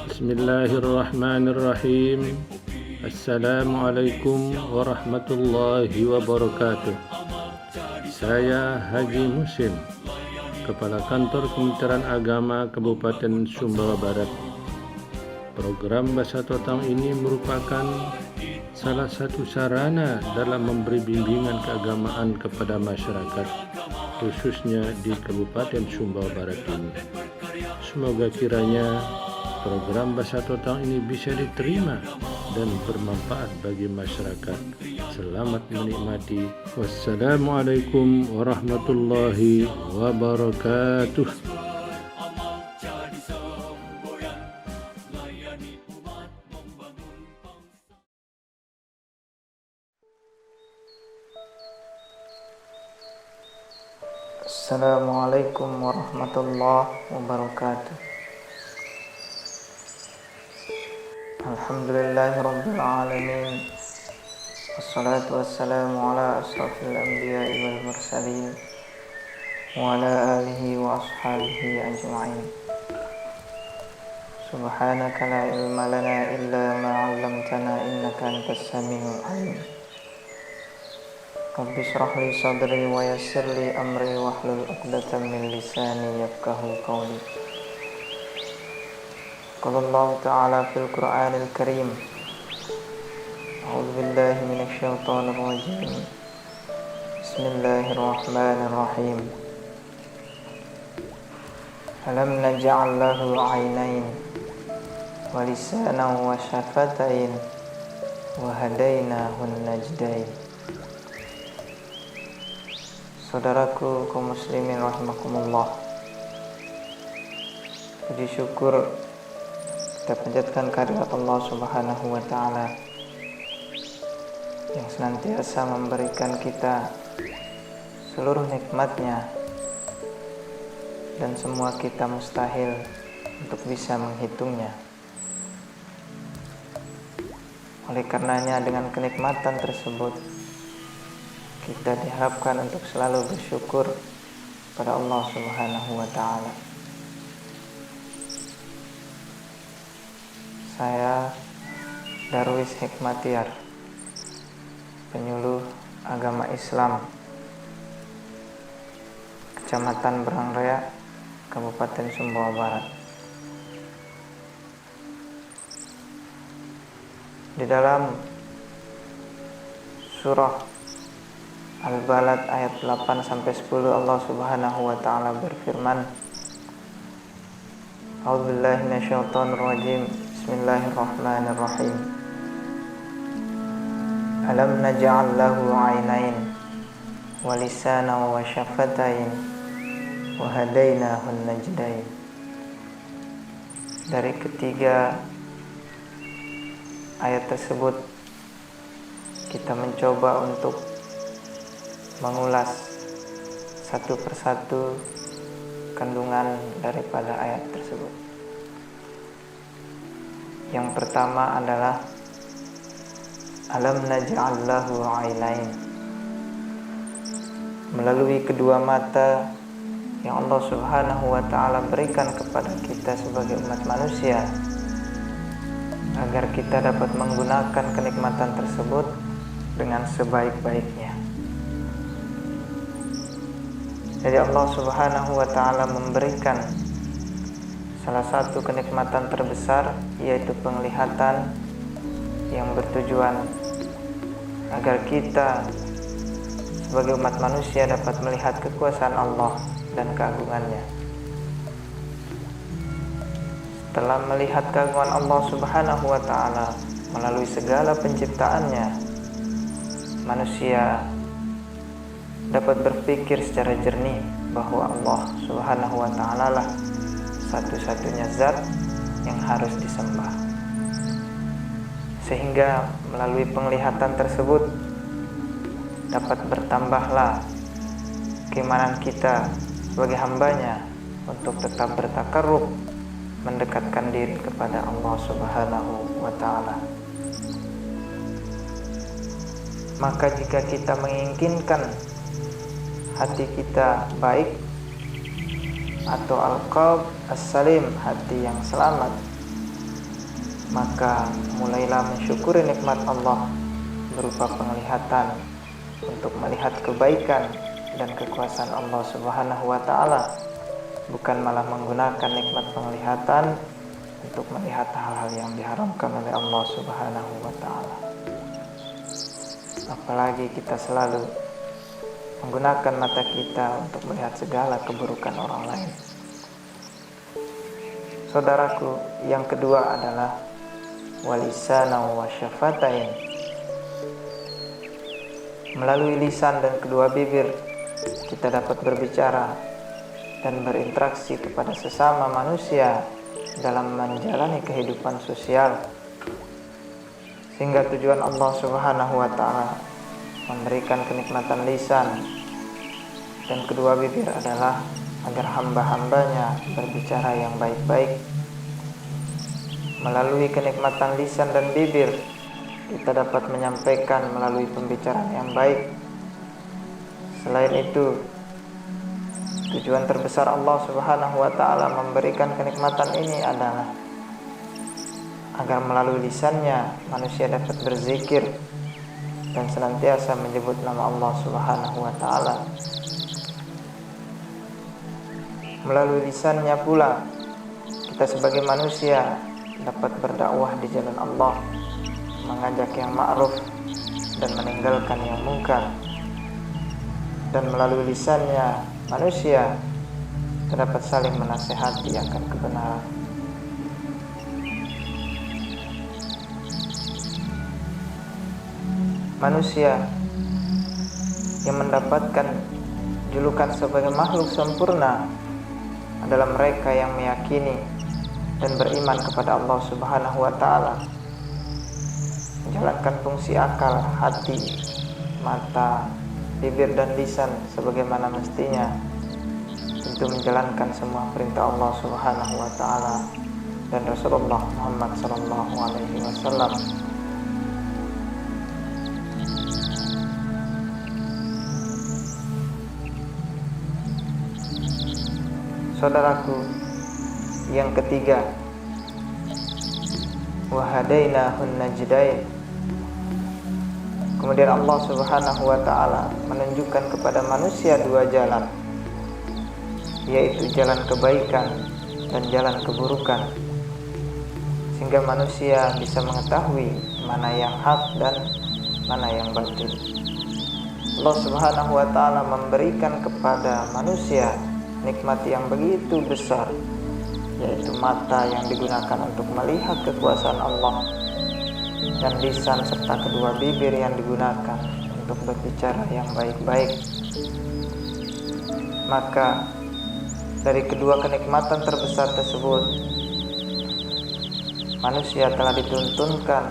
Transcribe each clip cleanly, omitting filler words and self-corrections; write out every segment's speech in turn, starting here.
Bismillahirrahmanirrahim. Assalamualaikum warahmatullahi wabarakatuh. Saya Haji Musim, Kepala Kantor Kementerian Agama Kabupaten Sumbawa Barat. Program Bahasa Totang ini merupakan salah satu sarana dalam memberi bimbingan keagamaan kepada masyarakat, khususnya di Kabupaten Sumbawa Barat ini. Semoga kiranya program Bahasa Totang ini bisa diterima dan bermanfaat bagi masyarakat. Selamat menikmati. Wassalamualaikum warahmatullahi wabarakatuh. Assalamualaikum warahmatullahi wabarakatuh. Alhamdulillahirabbil alamin. Wassalatu wassalamu ala asrafil anbiya'i wal mursalin wa ala alihi wa ashabihi ajma'in. Subhanaka la ilma lana illa ma 'allamtana innaka antas samiul 'alim. Rabbi shrah li sadri wa yassir li amri wahlul 'uqdatam min lisani yafqahu qawli. Qala Allah Ta'ala fil Qur'anil Karim. A'udzu billahi minasy syaithanir rajim. Bismillahirrahmanirrahim. Alam naj'al lahu 'ainain wa lisanan wa syafatain wa hadainahu najdain. Saudaraku kaum muslimin rahimakumullah, puji syukur kita panjatkan kehadirat Allah Subhanahu wa Ta'ala yang senantiasa memberikan kita seluruh nikmatnya, dan semua kita mustahil untuk bisa menghitungnya. Oleh karenanya, dengan kenikmatan tersebut kita diharapkan untuk selalu bersyukur pada Allah Subhanahu wa Ta'ala. Saya Darwis Hikmatiar, penyuluh agama Islam Kecamatan Berangraya, Kabupaten Sumbawa Barat. Di dalam surah Al-Balad ayat 8-10 Allah Subhanahu wa Ta'ala berfirman, A'udzubillahi minasyaitonir rajim. Bismillahirrahmanirrahim. Alam naj'al lahu 'ainain wa lisanan wa syafatain wa hadainahu najdain. Dari ketiga ayat tersebut kita mencoba untuk mengulas satu persatu kandungan daripada ayat tersebut. Yang pertama adalah alam naj'al lahu 'ainain. Melalui kedua mata yang Allah Subhanahu wa Ta'ala berikan kepada kita sebagai umat manusia, agar kita dapat menggunakan kenikmatan tersebut dengan sebaik-baiknya. Jadi Allah Subhanahu wa Ta'ala memberikan salah satu kenikmatan terbesar, yaitu penglihatan, yang bertujuan agar kita sebagai umat manusia dapat melihat kekuasaan Allah dan keagungannya. Setelah melihat keagungan Allah Subhanahu wa Ta'ala melalui segala penciptaannya, manusia dapat berpikir secara jernih bahwa Allah Subhanahu wa Ta'ala lah satu-satunya zat yang harus disembah. Sehingga melalui penglihatan tersebut dapat bertambahlah keimanan kita sebagai hambanya untuk tetap bertakarrub, mendekatkan diri kepada Allah Subhanahu wa Ta'ala. Maka jika kita menginginkan hati kita baik, atau al-qalb as-salim, hati yang selamat, maka mulailah mensyukuri nikmat Allah berupa penglihatan untuk melihat kebaikan dan kekuasaan Allah Subhanahu wa ta'ala, bukan malah menggunakan nikmat penglihatan untuk melihat hal-hal yang diharamkan oleh Allah Subhanahu wa ta'ala. Apalagi kita selalu menggunakan mata kita untuk melihat segala keburukan orang lain. Saudaraku, yang kedua adalah walisana wa syafatain. Melalui lisan dan kedua bibir kita dapat berbicara dan berinteraksi kepada sesama manusia dalam menjalani kehidupan sosial, sehingga tujuan Allah Subhanahu wa ta'ala memberikan kenikmatan lisan dan kedua bibir adalah agar hamba-hambanya berbicara yang baik-baik. Melalui kenikmatan lisan dan bibir kita dapat menyampaikan melalui pembicaraan yang baik. Selain itu, tujuan terbesar Allah Subhanahu wa ta'ala memberikan kenikmatan ini adalah agar melalui lisannya manusia dapat berzikir dan senantiasa menyebut nama Allah Subhanahu wa ta'ala. Melalui lisannya pula kita sebagai manusia dapat berdakwah di jalan Allah, mengajak yang ma'ruf dan meninggalkan yang mungkar. Dan melalui lisannya manusia terdapat saling menasihati akan kebenaran. Manusia yang mendapatkan julukan sebagai makhluk sempurna adalah mereka yang meyakini dan beriman kepada Allah Subhanahu wa ta'ala, menjalankan fungsi akal, hati, mata, bibir dan lisan sebagaimana mestinya, tentu menjalankan semua perintah Allah Subhanahu wa ta'ala dan Rasulullah Muhammad sallallahu alaihi wasallam. Saudaraku, yang ketiga, wahadainahun najdain. Kemudian Allah Subhanahu wa ta'ala menunjukkan kepada manusia dua jalan, yaitu jalan kebaikan dan jalan keburukan, sehingga manusia bisa mengetahui mana yang hak dan mana yang batil. Allah Subhanahu wa ta'ala memberikan kepada manusia nikmat yang begitu besar, yaitu mata yang digunakan untuk melihat kekuasaan Allah, dan lisan serta kedua bibir yang digunakan untuk berbicara yang baik-baik. Maka dari kedua kenikmatan terbesar tersebut, manusia telah dituntunkan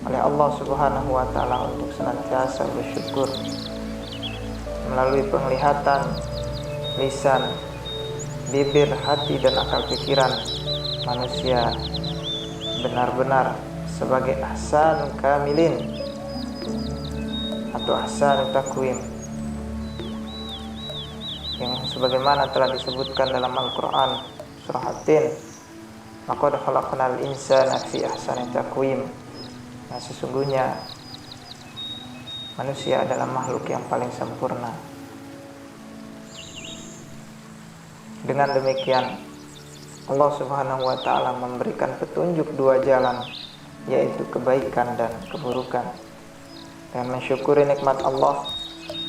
oleh Allah Subhanahu wa ta'ala untuk senantiasa bersyukur. Melalui penglihatan, lisan, bibir, hati, dan akal pikiran, manusia benar-benar sebagai ahsanul kamilin atau ahsanul takwim, yang sebagaimana telah disebutkan dalam Al-Quran surah At-Tin, laqad khalaqnal insana fi ahsani takwim. Nah, sesungguhnya manusia adalah makhluk yang paling sempurna. Dengan demikian, Allah Subhanahu wa ta'ala memberikan petunjuk dua jalan, yaitu kebaikan dan keburukan. Dengan mensyukuri nikmat Allah,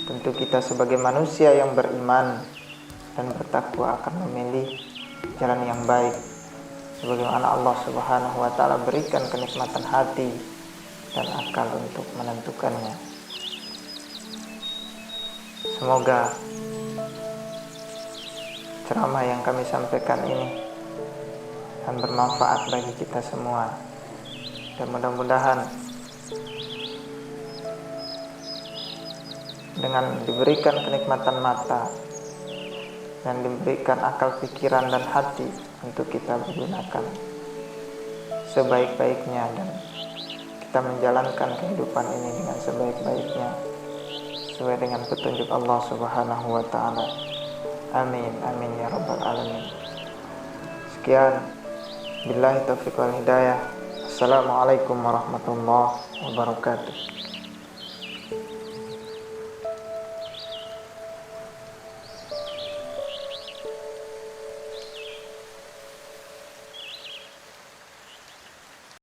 tentu kita sebagai manusia yang beriman dan bertakwa akan memilih jalan yang baik, sebagaimana Allah Subhanahu wa ta'ala berikan kenikmatan hati dan akal untuk menentukannya. Semoga ceramah yang kami sampaikan ini akan bermanfaat bagi kita semua, dan mudah-mudahan dengan diberikan kenikmatan mata dan diberikan akal pikiran dan hati untuk kita gunakan sebaik-baiknya, dan kita menjalankan kehidupan ini dengan sebaik-baiknya sesuai dengan petunjuk Allah Subhanahu wa ta'ala. Amin, amin ya rabbal alamin. Sekian, billahi taufiq wal hidayah. Wassalamualaikum warahmatullahi wabarakatuh.